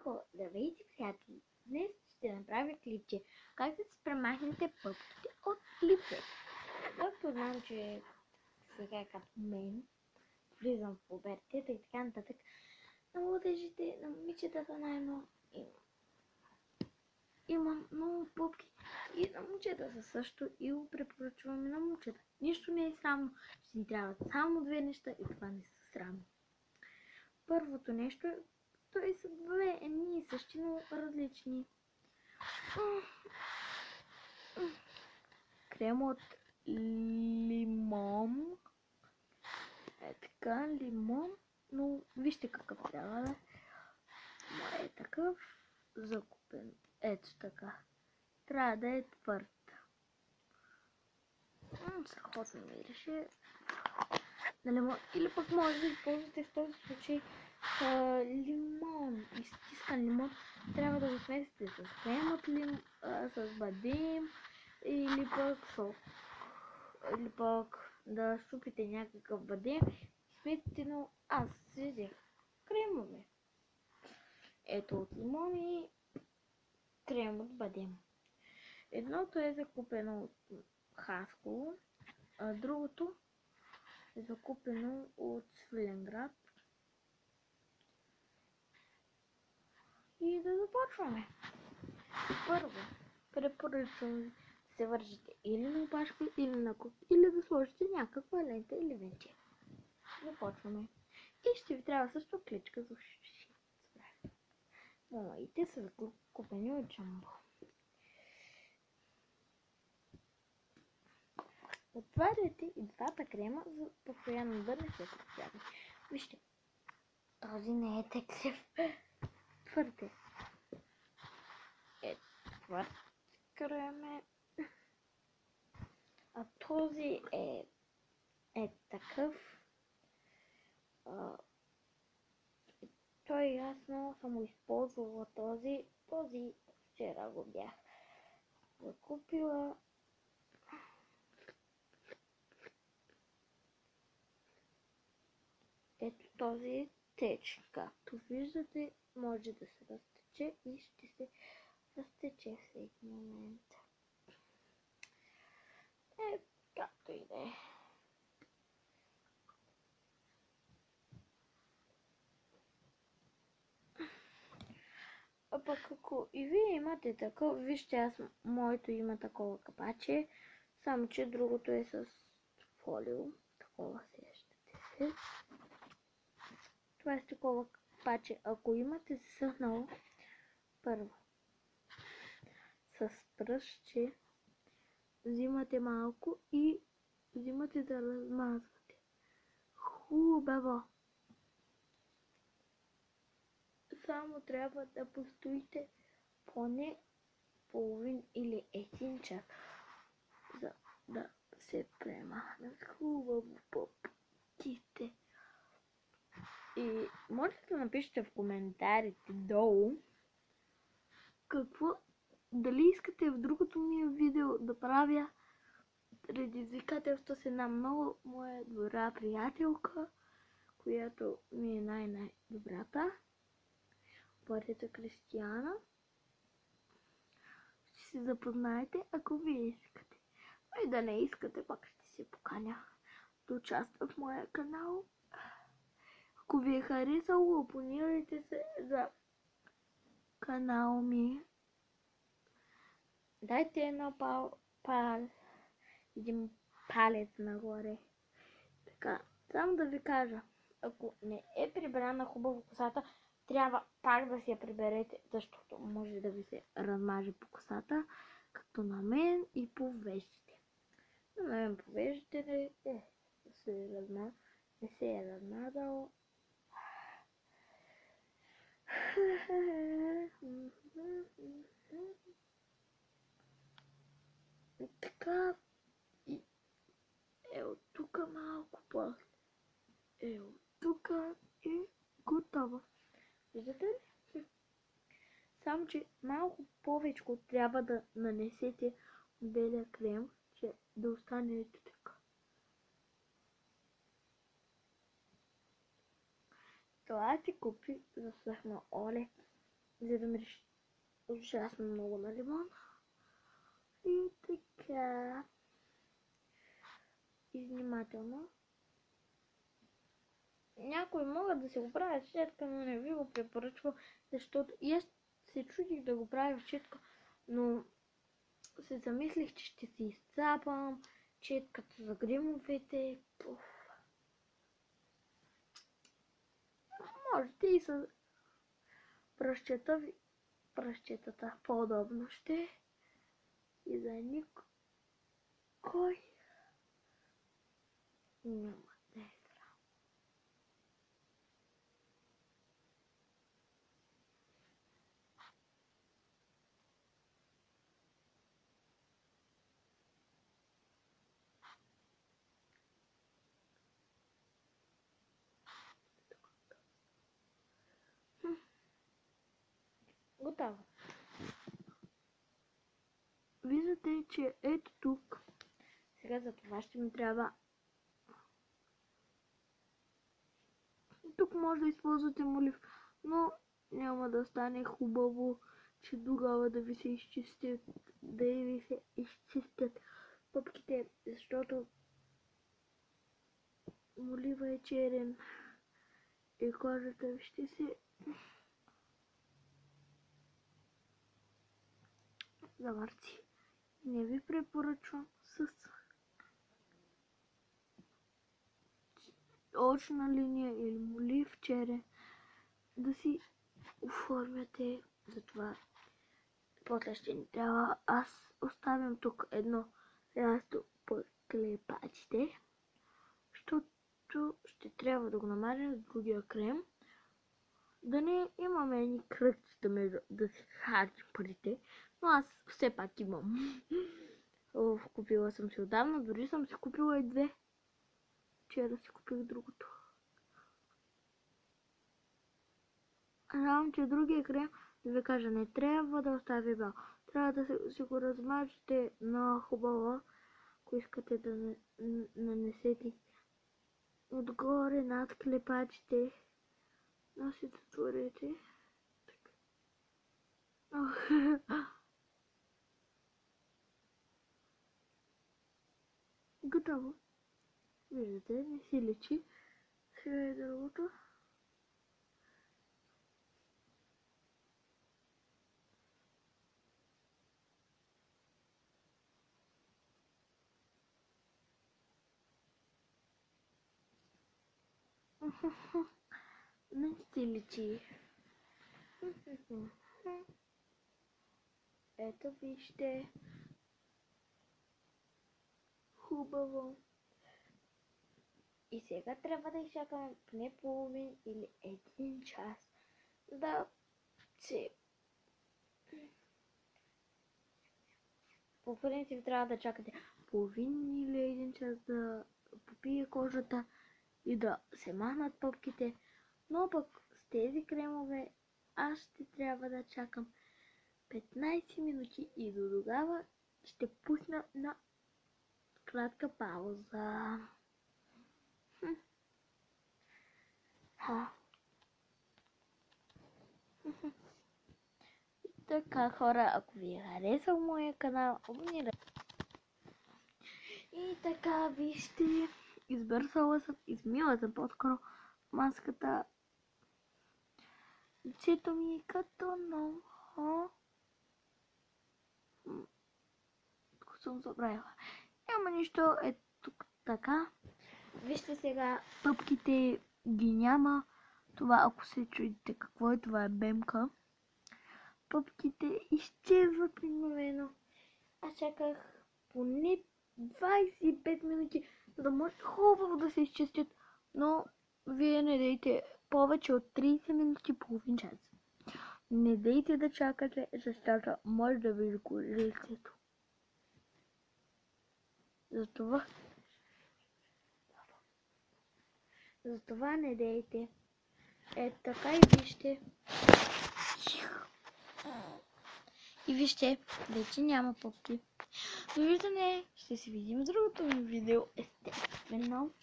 хора, здравейте, приятели! Днес ще направя клипче как да си премахнете пъпките от лицето. Както знам, че сега като мен влизам в пубертета и така нататък, на младежите, на момичетата най-много има много пъпки и на момчета също и го препоръчваме на момчета. Нищо не е срамно, ще ни трябват само две неща и това не са срамни. Първото нещо е, той са две едни и същи, но различни. Крем от лимон. Е така, лимон, но вижте какъв трябва да е такъв закупен. Ето така. Трябва да е твърд. Страхотно мирише. На лимон. Или пък може да използвате в този случай лимон. Изтискан лимон. Трябва да го смесите с крем от с бадем или пък сок. Или пък да щупите някакъв бадем и смесите, но аз си взех кремове. Ето от лимон и крем от бадем. Едното е закупено от Хасково, а другото е закупено от Свиленград. И да започваме. Първо, препоръчвам да се вържите или на опашка, или на куп, или да сложите някаква лента или венче. Започваме. И ще ви трябва също клечка за уши. Моите са закупени от Джамбо. Отваряте и двата крема, за постоянно да не се пресягат. Вижте, този не е теклив. Твърд е. Твърд крем е. А този е такъв. Той ясно съм го използвала този вчера го бях закупила. Ето този е течен, както виждате, може да се разтече и ще се разтече всеки момент. Както и да е. А пък ако и вие имате такова, вижте, аз моето има такова капаче, само че другото е с фолио, такова сещате се. Това е с такова капаче. Ако имате засъхнало, първо с пръстче взимате малко и взимате да размазвате. Хубаво. Само трябва да постоите поне половин или един час, за да се премахнат хубаво пъпките. И можете да напишете в коментарите долу дали искате в другото ми видео да правя предизвикателство с една много моя добра приятелка, която ми е най-добрата. Бъдете Кристияна. Ще се запознаете, ако вие искате. А и да не искате, пак ще се поканя да участва в моя канал. Ако ви е харесало, абонирайте се за канал ми. Дайте един палец нагоре. Така, само да ви кажа, ако не е прибрана хубаво косата, трябва пак да си я приберете, защото може да ви се размаже по косата, като на мен и по веждите. На мен по веждите не се е размазало. Така, и от тук малко после. От тук и готово. Виждате ли? Само, че малко повече трябва да нанесете белия крем, че да остане ето така. Това си купи засъхна оле за да мириш ужасно много на лимон. И така. И внимателно. Някои могат да се го правят в четка, но не ви го препоръчвам, защото и аз се чудих да го правя в четка, но се замислих, че ще си изцапам четката за гримовете. Можете и с пръщетата по-удобно ще и за никой няма да е срам. Готово. Виждате, че ето тук. Сега за това ще ми трябва. Тук може да използвате молив, но няма да стане хубаво, че тогава да ви се изчистят, пъпките, защото молива е черен и кожата ви ще се завърти. Не ви препоръчвам с очна линия или молив черен да си оформяте. Затова после ще ни трябва. Аз оставям тук едно място по клепачите, защото ще трябва да го намажем с другия крем. Да не имаме едни кръгчета да си харчим парите, но аз все пак имам. Купила съм си отдавна, дори съм си купила и две. Вчера си купих другото. Знам, че другия крем, да ви кажа, не трябва да остави бял. Трябва да си го размажете на хубаво, ако искате да нанесете отгоре над клепачите. Но си затворете. Готово. Виждате, не си личи. Сега е другото. Не си личи. Ето вижте. Хубаво. И сега трябва да изчакаме поне половин или един час да се... По принцип трябва да чакате половин или един час да попие кожата и да се махнат пъпките. Но пък с тези кремове аз ще трябва да чакам 15 минути и до тогава ще пусна на кратка пауза. Така, хора, ако ви е харесал моя канал, абонирайте. И така, вижте, измила съм по-скоро маската. Лицето ми е като ново. Тук съм забравила. Няма нищо, ето тук така. Вижте сега, пъпките ги няма. Това, ако се чуете какво е, това е бемка. Пъпките изчезват мигновено. Аз чаках поне 25 минути, за да може хубаво да се изчистят, но вие не дейте повече от 30 минути, половин час. Не дейте да чакате, защото може да ви изгори лицето. Затова не дейте. Ето така и вижте. И вижте, вече няма пъпки. Довиждане, ще се видим в другото ми видео, естествено.